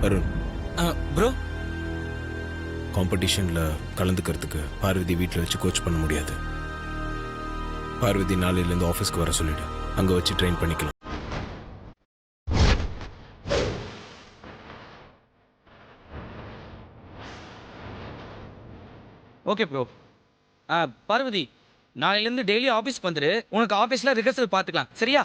Arun, bro காம்படிஷன்ல கலந்துக்கிறதுக்கு Parvati வீட்டில் வச்சு coach பண்ண முடியாது. பார்வதி நாளையிலேருந்து ஆஃபீஸ்க்கு வர சொல்லிடு. அங்கே வச்சு ட்ரெயின் பண்ணிக்கலாம். Okay bro. பார்வதி, நாளையிலேருந்து டெய்லி ஆஃபீஸ்க்கு வந்துடு. உனக்கு ஆஃபீஸில் ரிஹர்சல் பார்த்துக்கலாம், சரியா?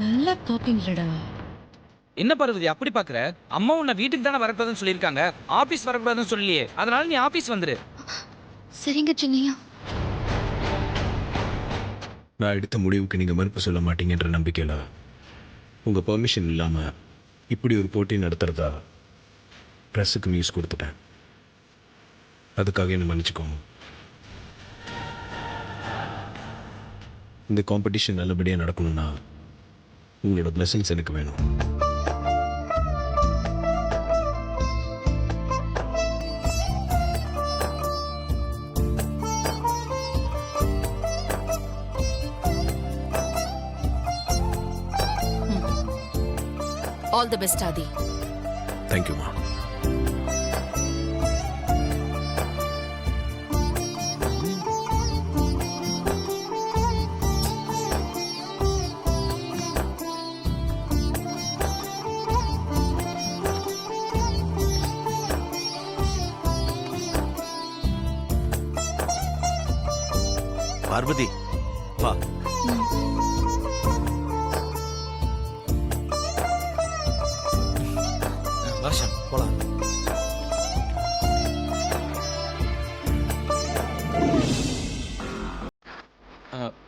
நல்லா காப்பிங்களடா. என்ன பார்வதி அப்படி பார்க்குற? அம்மா உன்னை வீட்டுக்கு தானே வரக்கூடாதுன்னு சொல்லியிருக்காங்க, ஆஃபீஸ் வரக்கூடாதுன்னு சொல்லியே. அதனால நீ ஆஃபீஸ் வந்துடு. சரிங்க சின்னையா. நான் எடுத்த முடிவுக்கு நீங்கள் மறுப்பு சொல்ல மாட்டீங்கன்ற நம்பிக்கையில் உங்கள் பெர்மிஷன் இல்லாமல் இப்படி ஒரு போட்டி நடத்துகிறதா ப்ரெஸ்ஸுக்கு நியூஸ் கொடுத்துட்டேன். அதுக்காக என்ன மன்னிச்சுக்கோங்க. இந்த காம்படிஷன் நல்லபடியாக நடக்கணும்னா உங்களோட பிளெஸிங்ஸ் எனக்கு வேணும். ஆல் தி பெஸ்ட் ஆதி. தேங்க்யூம்மா. பார்வதி வா. வருஷம் போலாம்.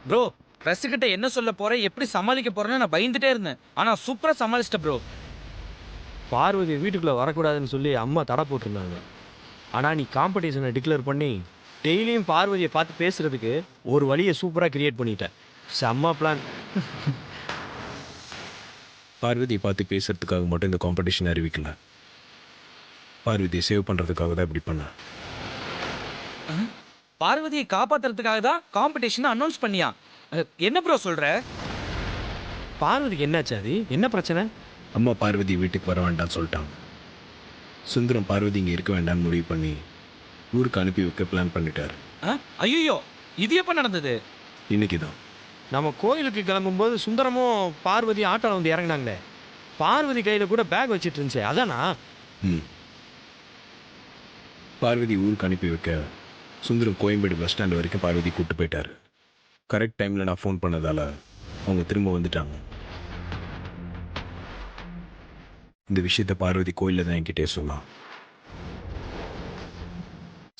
ப்ரோ, ப்ரெஸ் கிட்ட என்ன சொல்ல போறேன், எப்படி சமாளிக்க போறேன்னு நான் பயந்துட்டே இருந்தேன். ஆனா சூப்பரா சமாளிச்சிட்ட ப்ரோ. பார்வதி வீட்டுக்குள்ளே வரக்கூடாதுன்னு சொல்லி அம்மா தடை போட்டிருந்தாங்க. ஆனால் நீ காம்படிஷனை டிக்ளேர் பண்ணி டெய்லியும் பார்வதியை பார்த்து பேசுகிறதுக்கு ஒரு வழியை சூப்பராக கிரியேட் பண்ணிட்டேன். செம்ம பிளான். பார்வதியை பார்த்து பேசுறதுக்காக மட்டும் இந்த காம்படிஷன் அறிவிக்கல. பார்வதியை சேவ் பண்ணுறதுக்காக தான் இப்படி பண்ணேன். பார்வதியை காப்பாத்துறதுக்காக தான் காம்படிஷன் அனௌன்ஸ் பண்ணியா? என்ன ப்ரோ சொல்ற? பார்வதிக்கு என்னாச்சு? அது என்ன பிரச்சனை? அம்மா பார்வதி வீட்டுக்கு வர வேண்டாம்னு சொல்லிட்டாங்க. சுந்தரம் பார்வதி இங்கே இருக்க வேண்டாம்னு முடிவு பண்ணி ஊருக்கு அனுப்பி வைக்க பிளான் பண்ணிட்டார். ஐயோ, இது எப்போ நடந்தது? இன்னைக்கு தான். நம்ம கோயிலுக்கு கிளம்பும்போது சுந்தரமும் பார்வதி ஆட்டோவில் வந்து இறங்கினாங்களே, பார்வதி கையில் கூட பேக் வச்சுட்டு இருந்துச்சு, அதானா? பார்வதி ஊருக்கு அனுப்பி வைக்க சுந்தரம் கோயம்பேடு பஸ் ஸ்டாண்ட் வரைக்கும் பார்வதி கூப்பிட்டு போயிட்டார். கரெக்ட் டைமில் நான் ஃபோன் பண்ணதால் அவங்க திரும்ப வந்துட்டாங்க. இந்த விஷயத்தை பார்வதி கோயிலில் தான் என்கிட்டே சொல்லலாம்.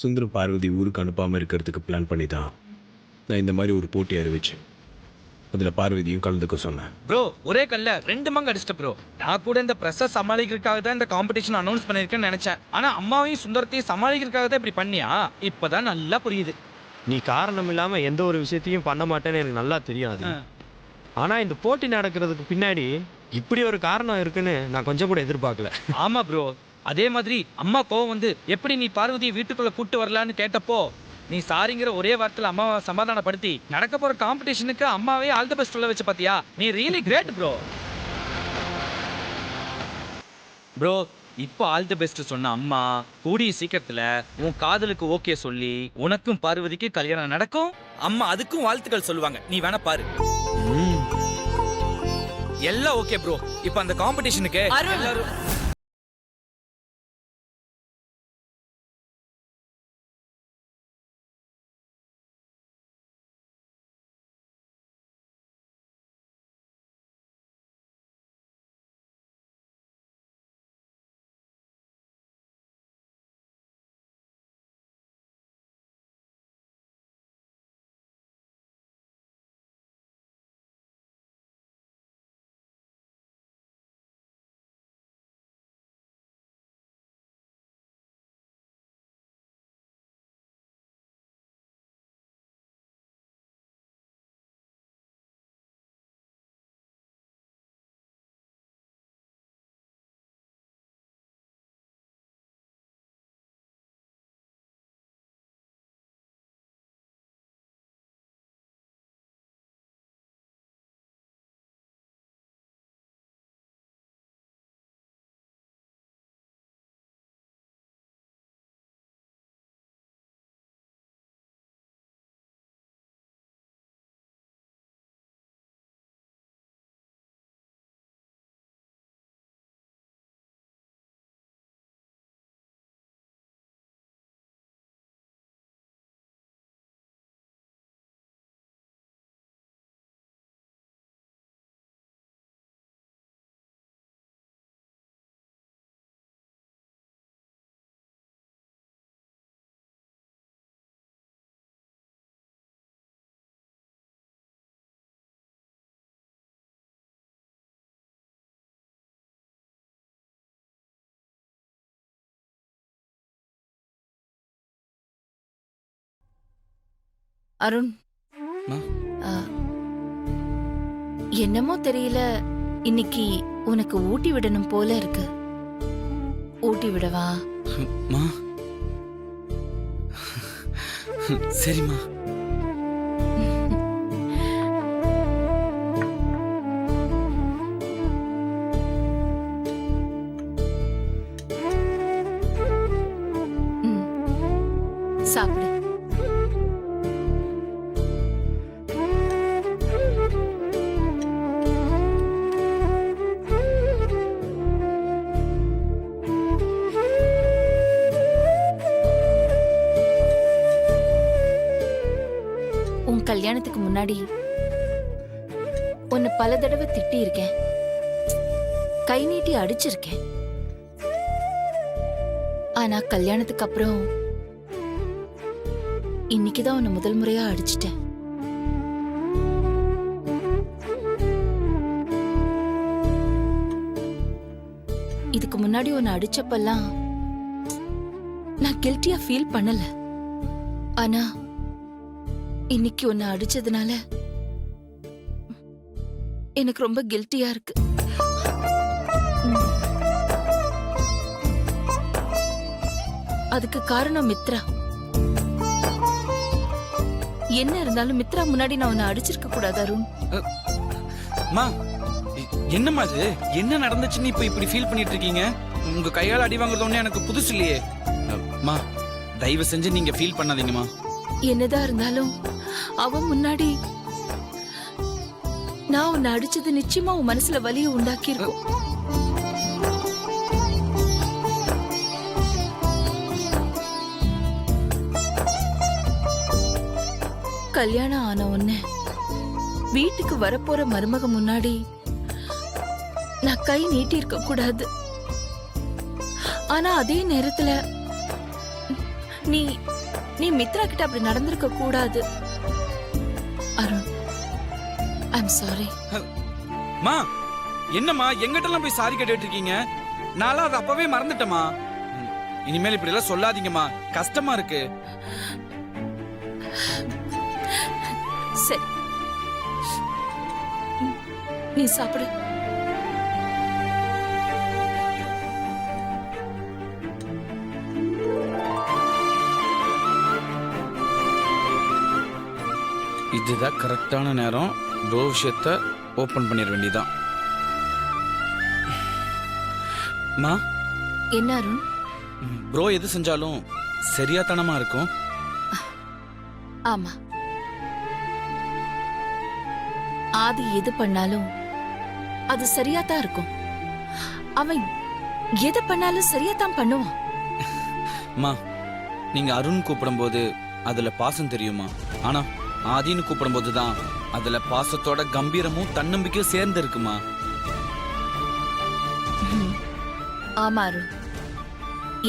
சுந்தரம் பார்வதி ஊருக்கு அனுப்பாமல் இருக்கிறதுக்கு பிளான் பண்ணி தான் நான் இந்த மாதிரி ஒரு போட்டி அறிவிச்சேன். அதில் பார்வதியும் கலந்துக்க சொன்னேன். ப்ரோ, ஒரே கல்ல ரெண்டு மங்க அடிச்சிட்ட ப்ரோ. நான் கூட இந்த ப்ரெஸ்ஸை சமாளிக்கிறதுக்காக தான் இந்த காம்படிஷன் அனௌன்ஸ் பண்ணியிருக்கேன்னு நினைச்சேன். ஆனால் அம்மாவையும் சுந்தரத்தையும் சமாளிக்கிறதுக்காக தான் இப்படி பண்ணியா? இப்போதான் நல்லா புரியுது. நீ காரணம் இல்லாமல் எந்த ஒரு விஷயத்தையும் பண்ண மாட்டேன்னு எனக்கு நல்லா தெரியாது. ஆனால் இந்த போட்டி நடக்கிறதுக்கு பின்னாடி இப்படி ஒரு காரணம் இருக்குன்னு நான் கொஞ்சம் கூட எதிர்பார்க்கல. ஆமாம் ப்ரோ, அதே மாதிரி அம்மா கோவம் வந்து எப்படி நீ பார்வதியை வீட்டுக்குள்ளே கூட்டு வரலான்னு கேட்டப்போ நீ சாரிங்கிற ஒரே வார்த்தையில் அம்மாவை சமாதானப்படுத்தி நடக்க போகிற காம்படிஷனுக்கு அம்மாவே ஆல் தி பெஸ்ட் சொல்ல வச்சு பார்த்தியா? நீ ரியலி கிரேட் ப்ரோ. ப்ரோ, இப்போ ஆல் தி பெஸ்ட் சொன்ன அம்மா கூடிய சீக்கிரத்தில் உன் காதலுக்கு ஓகே சொல்லி உனக்கும் பார்வதிக்கு கல்யாணம் நடக்கும். அம்மா அதுக்கும் வாழ்த்துக்கள் சொல்லுவாங்க. நீ வேணா பாரு. எல்லாம் ஓகே ப்ரோ. இப்போ அந்த காம்படிஷனுக்கு எல்லாரும் அருண் மா? ஆ, என்னமோ தெரியல, இன்னைக்கு உனக்கு ஊட்டி விடணும் போல இருக்கு. ஊட்டி விடவா? மா சரிம்மா. ம், சாப்பிடு. உன் கல்யாணத்துக்கு முன்னாடி உன்னை பல தடவை திட்டி இருக்கேன், கை நீட்டி அடிச்சிருக்கேன். ஆனா கல்யாணத்துக்கு அப்புறம் இன்னைக்குதான் உன்னை முதல் முறையா அடிச்சிட்டேன். இதுக்கு முன்னாடி உன்னை அடிச்சப்பெல்லாம் நான் கில்ட்டியா ஃபீல் பண்ணல. ஆனா இன்னைக்கு உன்னை அடிச்சதுனால எனக்கு ரொம்ப கில்ட்டியா இருக்கு. ம். அதுக்கு காரணம் மித்ரா. என்ன இருந்தாலும் மித்ரா முன்னாடி நான் உன்னை அடிச்சிருக்க கூடாது அருண். மா என்னம்மா இது? என்ன நடந்துச்சுன்னு இப்ப இப்படி ஃபீல் பண்ணிட்டு இருக்கீங்க? உங்க கையால அடி வாங்குறது ஒண்ணு எனக்கு புதுசு இல்லையே. மா தயவு செஞ்சு நீங்க ஃபீல் பண்ணாதீங்கம்மா. என்னதான் இருந்தாலும் அவன் முன்னாடி நான் உன்னை அடிச்சது நிச்சயமா உன் மனசுல வலியை உண்டாக்கி இருக்கும். கல்யாணம் ஆன உன்னை வீட்டுக்கு வரப்போற மருமக முன்னாடி நான் கை நீட்டி இருக்க கூடாது. ஆனா அதே நேரத்துல நீ நீ மித்ரா கிட்ட அப்படி நடந்திருக்க கூடாது அருண். I'm sorry. மா என்னம்மா எங்கிட்டலாம் போய் சாரி கேட்டுட்டு இருக்கீங்க? நான்லாம் அதை அப்பவே மறந்துட்டேம்மா. இனிமேல் இப்படி எல்லாம் சொல்லாதீங்கம்மா, கஷ்டமா இருக்கு. சரி, நீ சாப்பிடு. இதுதான் கரெக்டான நேரம். ப்ரோ விஷயத்த ஓபன் பண்ணிட வேண்டியதான். மா என்ன அருண்? ப்ரோ எது செஞ்சாலும் சரியாத்தனமா இருக்கும். ஆமா, ஆதி எது பண்ணாலும் அது சரியாதான் இருக்கும். அவன் எது பண்ணாலும் சரியாதான் பண்ணுவான். மா நீங்க அருண் கூப்பிடும்போது அதுல பாசம் தெரியுமா? ஆனா ஆதின்னு கூப்பிடும்போது தான் அதுல பாசத்தோட கம்பீரமும் தன்னம்பிக்கையும் சேர்ந்து இருக்குமா? ஆமா அருண்,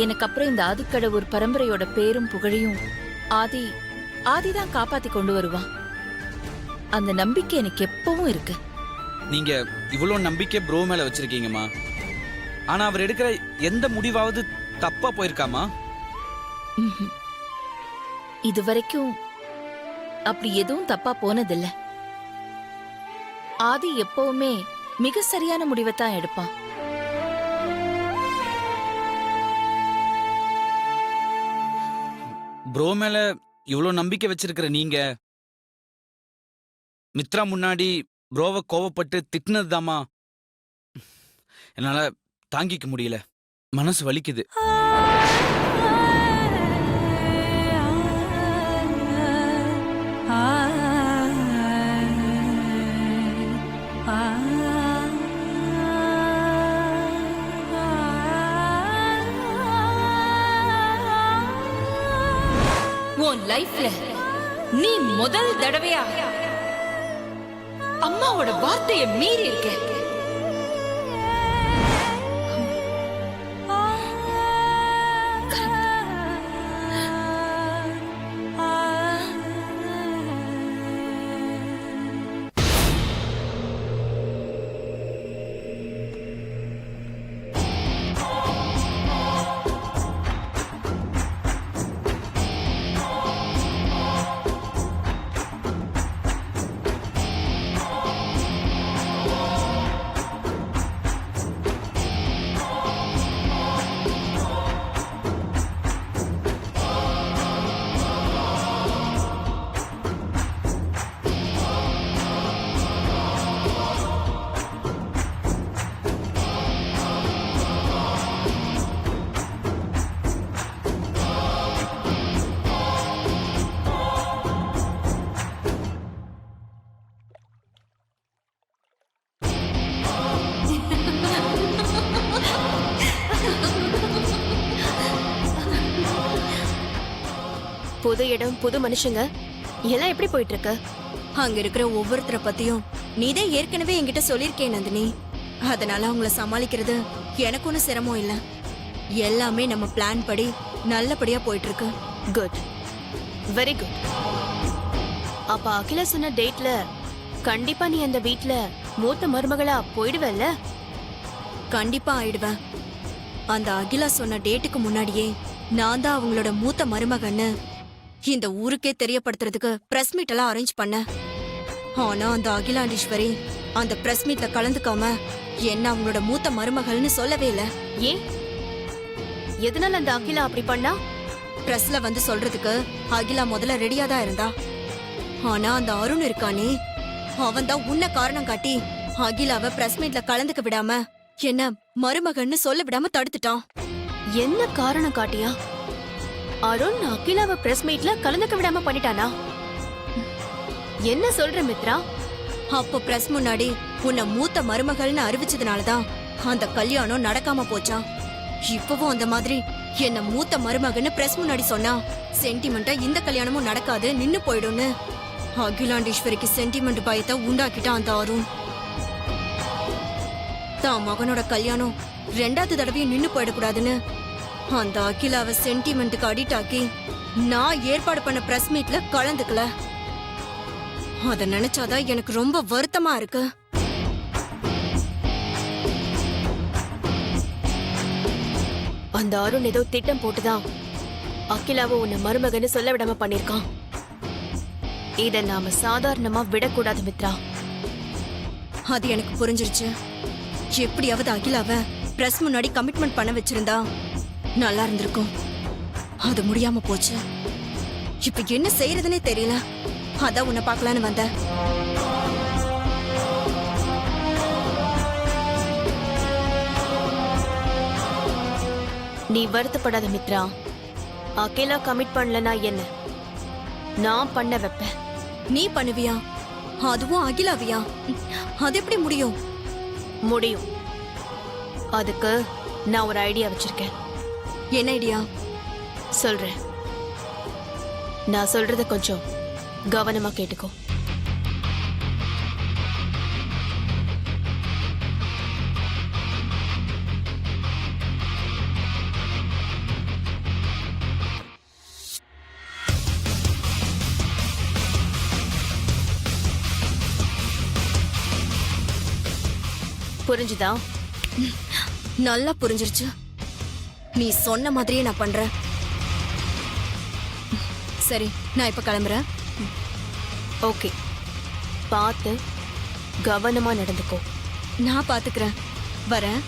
எனக்கு அப்புறம் இந்த ஆதிக்கடவுர் பரம்பரையோட பேரும் புகழையும் ஆதிதான் காப்பாத்தி கொண்டு வருவான். அந்த நம்பிக்கை எனக்கு எப்பவும் இருக்கு. நீங்க இவ்வளவு நம்பிக்கை ப்ரோ மேல வச்சிருக்கீங்கம்மா. ஆனா அவர் எடுக்கிற எந்த முடிவாவது தப்பா போயிருக்காமா? ம்ஹும். இதுவரைக்கும் அப்படி எதுவும் தப்பா போனதில்ல. ஆதி எப்பவுமே மிக சரியான முடிவை தான் எடுப்பான். ப்ரோ மேல இவ்வளவு நம்பிக்கை வச்சிருக்கிற நீங்க மித்ரா முன்னாடி ப்ரோவை கோவப்பட்டு திட்டினதுதாம்மா என்னால தாங்கிக்க முடியல. மனசு வலிக்குது. உன் லைஃப்ல நீ முதல் தடவையா அம்மாவோட வார்த்தையை மீறி இருக்க. புது இடம் புது மனுஷங்க எல்லாம் எப்படி போயிட்டு இருக்கு? அங்க இருக்கிற ஒவ்வொருத்தரை பத்தியும் நீதான் ஏற்கனவே என்கிட்ட சொல்லியிருக்கே நந்தினி. அதனால அவங்கள சமாளிக்கிறது எனக்கு ஒன்றும் சிரமம் இல்ல. எல்லாமே நம்ம பிளான் படி நல்லபடியா போயிட்டு இருக்கு. Good, very good. அப்ப அகிலா சொன்ன டேட்ல கண்டிப்பா நீ அந்த வீட்ல மூத்த மருமகளா போயிடுவல்ல? கண்டிப்பா ஆயிடுவேன். அந்த அகிலா சொன்ன டேட்டுக்கு முன்னாடியே நான் தான் அவங்களோட மூத்த மருமகன்னு இந்த ஊருக்கே தெரியப்படுத்துறதுக்கு பிரஸ் மீட் எல்லாம் அரேஞ்ச் பண்ணேன். ஆனா அந்த அகிலாண்டீஸ்வரி அந்த பிரஸ் மீட்ல கலந்துக்காம என்ன அவங்களோட மூத்த மருமகள்னு சொல்லவே இல்ல. ஏன்? எதனால அந்த அகிலா அப்படி பண்ணா? பிரஸ்ல வந்து சொல்றதுக்கு அகிலா முதல்ல ரெடியா தான் இருந்தா. ஆனா அந்த அருண் இருக்கானே, அவன் தான் உன்ன காரணம் காட்டி அகிலாவை பிரஸ் மீட்ல கலந்துக்க விடாம என்ன மருமகன்னு சொல்ல விடாம தடுத்துட்டான். என்ன காரணம் காட்டியா? அருண் அகிலாவை பிரஸ் மீட்ல கலந்துக்க விடாம பண்ணிட்டானா? என்ன சொல்ற மித்ரா? அப்போ பிரஸ் முன்னாடி உன்னை மூத்த மருமகள்னு அறிவிச்சதுனாலதான் அந்த கல்யாணம் நடக்காம போச்சான். இப்பவும் அந்த மாதிரி என்ன மூத்த மருமகன்னு பிரஸ் முன்னாடி சொன்னா சென்டிமெண்டா இந்த கல்யாணமும் நடக்காது, நின்னு போயிடும்னு அகிலாண்டீஸ்வரிக்கு சென்டிமெண்ட் பயத்தை உண்டாக்கிட்டான் அந்த அருண். தான் மகனோட கல்யாணம் 2வது தடவையும் நின்னு போயிடக்கூடாதுன்னு அந்த அகிலாவை சென்டிமெண்ட்டுக்கு அடிக்ட் ஆக்கி நான் ஏற்பாடு பண்ண பிரஸ் மீட்ல கலந்துக்கல. அத நினைச்சாதான் எனக்கு ரொம்ப வருத்தமா இருக்கு. அந்த அருண் ஏதோ திட்டம் போட்டுதான் அகிலாவை உன்னை மருமகன்னு சொல்ல விடாம பண்ணிருக்கான். இத நாம சாதாரணமா விடக்கூடாது மித்ரா. அது எனக்கு புரிஞ்சிருச்சு. எப்படியாவது அகிலாவை பிரஸ் முன்னாடி கமிட்மெண்ட் பண்ண வச்சிருந்தா நல்லா இருந்திருக்கும். அது முடியாம போச்சு. இப்ப என்ன செய்யறதுனே தெரியல. அதான் உன்னை பார்க்கலான்னு வந்தேன். நீ வருத்தப்படாத மித்ரா. அகிலா கமிட் பண்ணலனா என்ன, நான் பண்ண வைப்பேன். நீ பண்ணுவியா? அதுவும் அகிலாவியா? அது எப்படி முடியும்? முடியும். அதுக்கு நான் ஒரு ஐடியா வச்சிருக்கேன். என்ன ஐடியா? சொல்றேன். நான் சொல்றத கொஞ்சம் கவனமா கேட்டுக்கோ. புரிஞ்சுதா? நல்லா புரிஞ்சிருச்சு. நீ சொன்ன மாதிரியே நான் பண்றேன். சரி, நான் இப்ப கிளம்புறேன். ஓகே, பார்த்து கவனமா நடந்துக்கோ. நான் பாத்துக்கிறேன். வரேன்.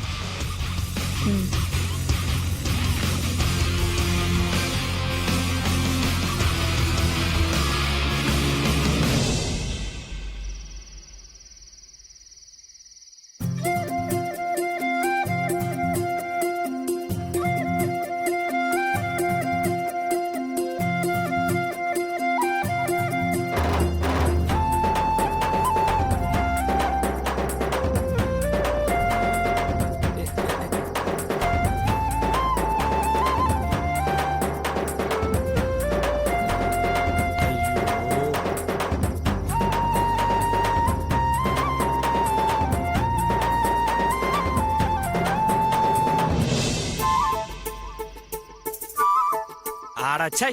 ஆடாச்சை.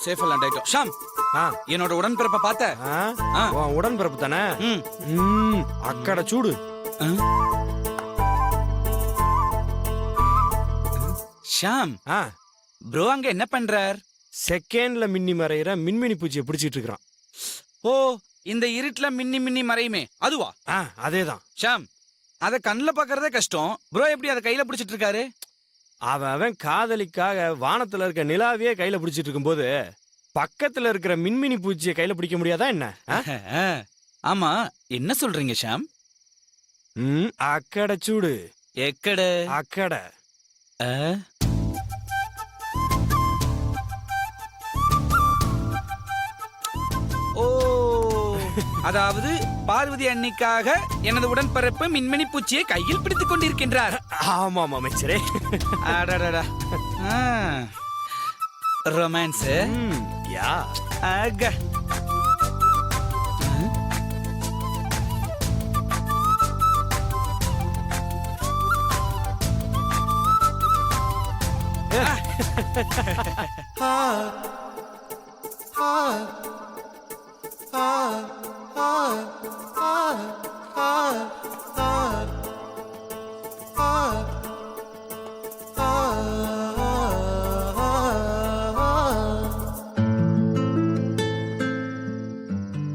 சேஃபா லேண்ட் ஆயிட்டோம். ஷாம், என்னோட உடன்பிறப்ப பார்த்த? உடன்பிறப்பு தானே? அக்கட சூடு. ஷாம், ப்ரோ அங்க என்ன பண்றார்? செகண்ட்ல மின்னி மறையிற மின்மினி பூச்சியை பிடிச்சிட்டு இருக்கான். ஓ, இந்த இருட்டுல மின்னி மின்னி மறையுமே அதுவா? அதேதான். ஷாம், அத கண்ணுல பாக்குறதே கஷ்டம். ப்ரோ எப்படி அத கையில பிடிச்சிட்டு இருக்காரு? அவன் காதலிக்காக வானத்துல இருக்க நிலாவையே கையில பிடிச்சிட்டு இருக்கும்போது பக்கத்துல இருக்கிற மின்மினி பூச்சியை கையில பிடிக்க முடியாதா என்ன? ஆமா, என்ன சொல்றீங்க ஷாம்? அக்கட சூடு. எக்கட? அக்கட. ஓ, அதாவது பார்வதி அன்னிக்காக எனது உடன்பிறப்பு மின்மினி பூச்சியை கையில் பிடித்துக் கொண்டிருக்கின்றார். ஆமாம் அமைச்சரே. அடடடா. ரொமான்ஸ் யா ஆக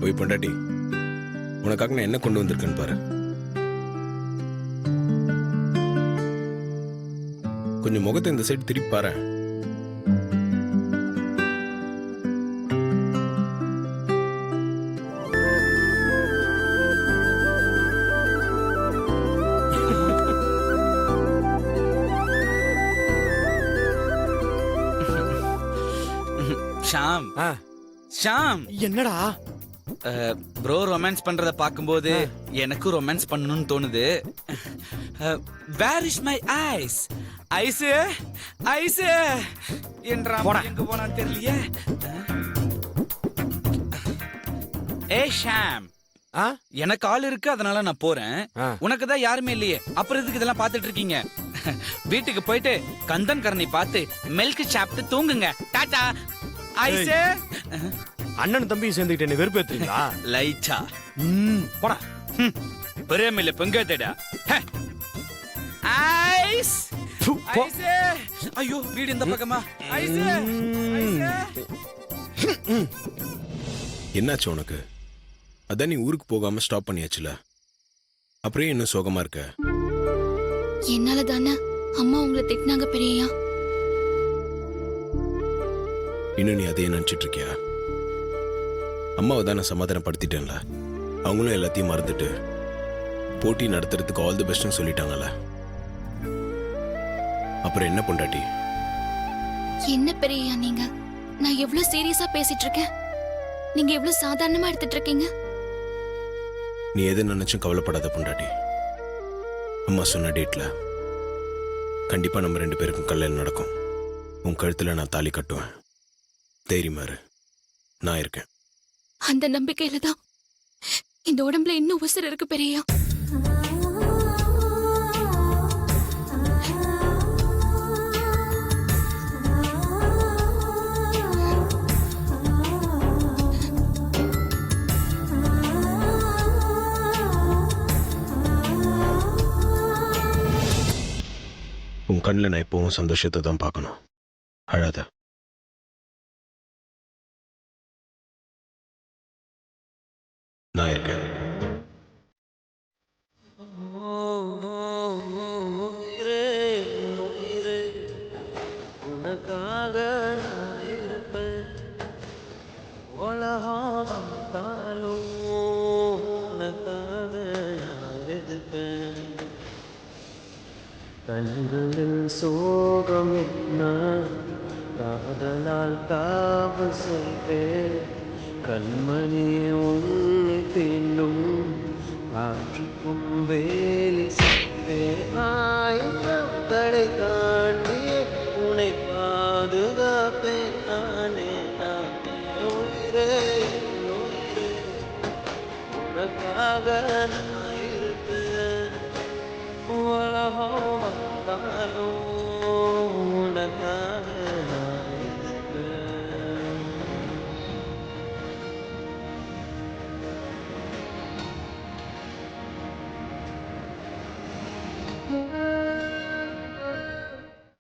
போய் பொண்டாட்டி, உனக்காக நான் என்ன கொண்டு வந்திருக்கேன்னு பாரு. கொஞ்சம் முகத்தை இந்த சைடு திருப்பி பாரு. ஷாம் ஆ. ஷாம் என்னடா ப்ரோ ரொமான்ஸ் பண்றத பாக்கும்போது எனக்கும் ரொமான்ஸ் பண்ணணும்னு தோணுது. Where is my ice? Ice ice என்றா எங்க போனான்னு தெரியலையே. ஏ ஷாம், ஆ எனக்கு ஆள் இருக்கு, அதனால நான் போறேன். ஆ. உனக்கு தான் யாருமே இல்லையே, அப்புறம் எதுக்கு இதெல்லாம் பார்த்துட்டு இருக்கீங்க? வீட்டுக்கு போயிட்டு கந்தன் கரணி பார்த்து மில்க் சாப்பிட்டு தூங்குங்க. டாடா. ஐஸ் அண்ணன் தம்பி சேர்ந்துக்கிட்டு என்ன வெறுப்பேத்துறீங்களா? லைட்டா போடா. பிரேமில பொங்கதடா. ஐஸ் ப்பு, போ. ஐஸ். ஐயோ, வீடு இந்த பக்கமா? Ice ice. என்னாச்சு உனக்கு? அதான் நீ ஊருக்கு போகாம ஸ்டாப் பண்ணியாச்சுல, அப்புறம் இன்னும் சோகமா இருக்க? என்னால தானே அம்மா உங்களை திட்டினாங்க பெரியயா. இன்னும் நீ அதையே நினைச்சிட்டு இருக்கியா? அம்மாவை தான் நான் சமாதானப்படுத்திட்டேன்ல, அவங்களும் எல்லாத்தையும் மறந்துட்டு போட்டி நடத்துறதுக்கு ஆல் தி பெஸ்ட்னு சொல்லிட்டாங்கல்ல. அப்புறம் என்ன பொண்டாட்டி? என்ன பெரியயா நீங்க? நான் எவ்வளவு சீரியஸா பேசிட்டு இருக்கேன், நீங்க எவ்வளவு சாதாரணமா எடுத்துட்டு இருக்கீங்க. நீ எதை நினைச்சும் கவலைப்படாத பொண்டாட்டி. அம்மா சொன்ன டேட்ல கண்டிப்பா நம்ம 2 பேருக்கும் கல்யாணம் நடக்கும். உன் கழுத்துல நான் தாலி கட்டுவேன். தைரியமா இரு, நான் இருக்கேன். அந்த நம்பிக்கையில தான் இந்த உடம்புல இன்னும் உசுர் இருக்கு பெரியயா. உன் கண்ணில் நான் எப்பவும் சந்தோஷத்தை தான் பார்க்கணும். அழாத. நான் இருக்கேன். கண்களில் சோகம் என்ன காதலால் காவல் செய்வேன். கண்மணி உன்னை தீண்டும் ஆற்றுக்கும் வேலி